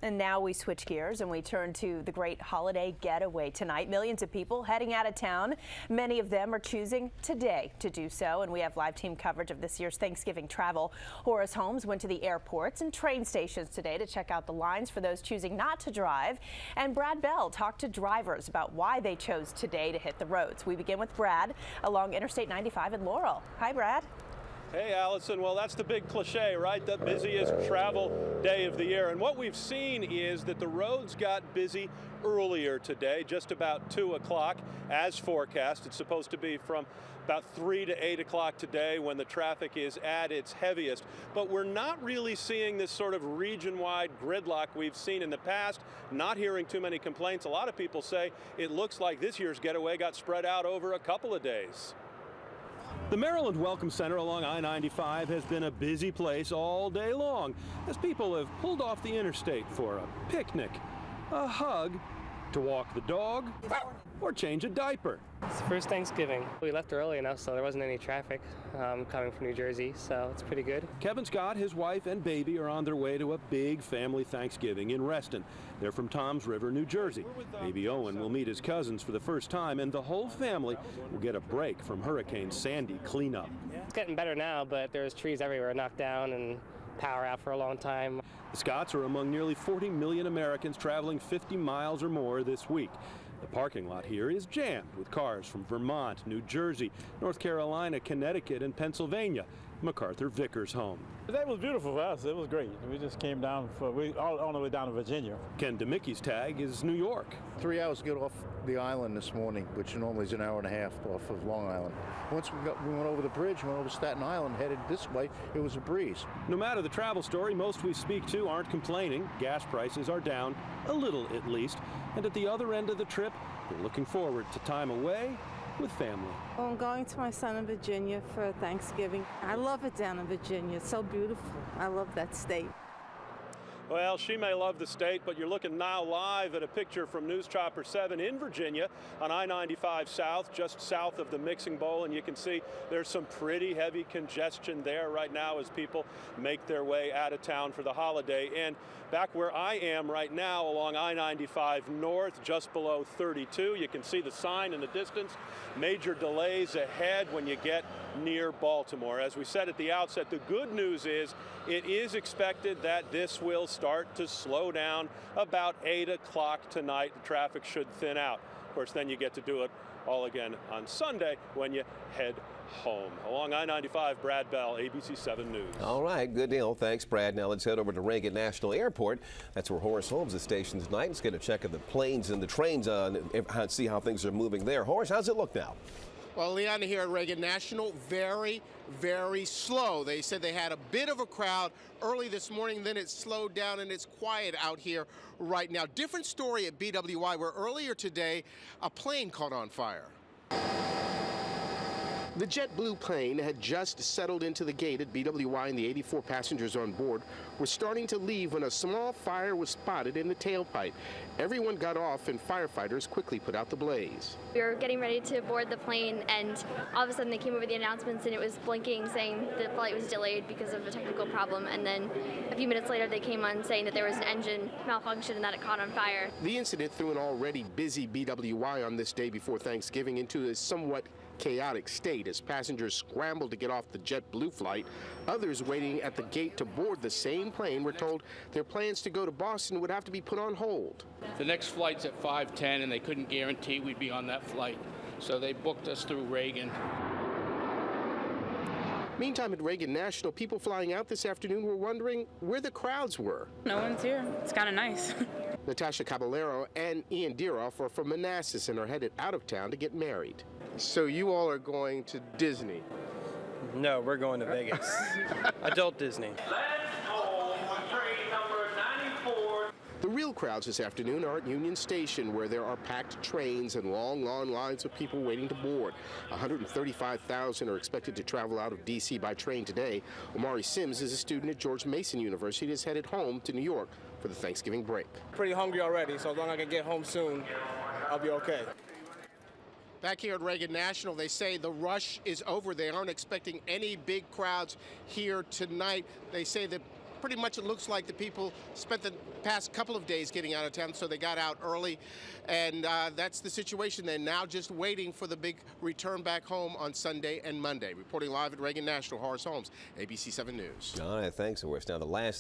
And now we switch gears and we turn to the great holiday getaway tonight. Millions of people heading out of town. Many of them are choosing today to do so, and we have live team coverage of this year's Thanksgiving travel. Horace Holmes went to the airports and train stations today to check out the lines for those choosing not to drive. And Brad Bell talked to drivers about why they chose today to hit the roads. We begin with Brad along Interstate 95 in Laurel. Hi, Brad. Hey, Allison. Well, that's the big cliche, right? The busiest travel day of the year. And what we've seen is that the roads got busy earlier today, just about 2 o'clock as forecast. It's supposed to be from about 3 to 8 o'clock today when the traffic is at its heaviest. But we're not really seeing this sort of region-wide gridlock we've seen in the past. Not hearing too many complaints. A lot of people say it looks like this year's getaway got spread out over a couple of days. The Maryland Welcome Center along I-95 has been a busy place all day long as people have pulled off the interstate for a picnic, a hug, to walk the dog, or change a diaper. It's the first Thanksgiving. We left early enough so there wasn't any traffic coming from New Jersey, so it's pretty good. Kevin Scott, his wife, and baby are on their way to a big family Thanksgiving in Reston. They're from Toms River, New Jersey. Baby Owen will meet his cousins for the first time, and the whole family will get a break from Hurricane Sandy cleanup. It's getting better now, but there's trees everywhere knocked down and power out for a long time. The Scotts are among nearly 40 million Americans traveling 50 miles or more this week. The parking lot here is jammed with cars from Vermont, New Jersey, North Carolina, Connecticut, and Pennsylvania. MacArthur Vickers home. That was beautiful for us. It was great. We just came down all on the way down to Virginia. Ken DeMickey's tag is New York. 3 hours to get off the island this morning, which normally is an hour and a half off of Long Island. Once we went over the bridge, went over Staten Island, headed this way, it was a breeze. No matter the travel story, most we speak to aren't complaining. Gas prices are down, a little at least. And at the other end of the trip, they're looking forward to time away with family. Well, I'm going to my son in Virginia for Thanksgiving. I love it down in Virginia. It's so beautiful. I love that state. Well, she may love the state, but you're looking now live at a picture from News Chopper 7 in Virginia on I-95 South, just south of the mixing bowl, and you can see there's some pretty heavy congestion there right now as people make their way out of town for the holiday. And back where I am right now along I-95 North, just below 32, you can see the sign in the distance. Major delays ahead when you get near Baltimore. As we said at the outset, the good news is it is expected that this will start to slow down about 8 o'clock tonight. The traffic should thin out. Of course, then you get to do it all again on Sunday when you head home. Along I-95, Brad Bell, ABC 7 News. All right, good deal. Thanks, Brad. Now let's head over to Reagan National Airport. That's where Horace Holmes is stationed tonight. Let's get a check of the planes and the trains and see how things are moving there. Horace, how's it look now? Well, Leanna, here at Reagan National, very, very slow. They said they had a bit of a crowd early this morning, then it slowed down and it's quiet out here right now. Different story at BWI, where earlier today, a plane caught on fire. The JetBlue plane had just settled into the gate at BWI, and the 84 passengers on board were starting to leave when a small fire was spotted in the tailpipe. Everyone got off, and firefighters quickly put out the blaze. We were getting ready to board the plane, and all of a sudden they came over the announcements, and it was blinking, saying the flight was delayed because of a technical problem. And then a few minutes later, they came on saying that there was an engine malfunction and that it caught on fire. The incident threw an already busy BWI on this day before Thanksgiving into a somewhat chaotic state as passengers scrambled to get off the JetBlue flight. Others waiting at the gate to board the same plane were told their plans to go to Boston would have to be put on hold. The next flight's at 5:10, and they couldn't guarantee we'd be on that flight, so they booked us through Reagan. Meantime, at Reagan National, people flying out this afternoon were wondering where the crowds were. No one's here. It's kind of nice. Natasha Caballero and Ian Deeroff are from Manassas and are headed out of town to get married. So you all are going to Disney? No, we're going to Vegas. Adult Disney. The real crowds this afternoon are at Union Station, where there are packed trains and long lines of people waiting to board. 135,000 are expected to travel out of D.C. by train today. Omari Sims is a student at George Mason University and is headed home to New York for the Thanksgiving break. Pretty hungry already, so as long as I can get home soon, I'll be okay. Back here at Reagan National, they say the rush is over. They aren't expecting any big crowds here tonight. They say that pretty much it looks like the people spent the past couple of days getting out of town, so they got out early, and that's the situation. They're now just waiting for the big return back home on Sunday and Monday. Reporting live at Reagan National, Horace Holmes, ABC 7 News. All right, thanks, Horace. Now, the last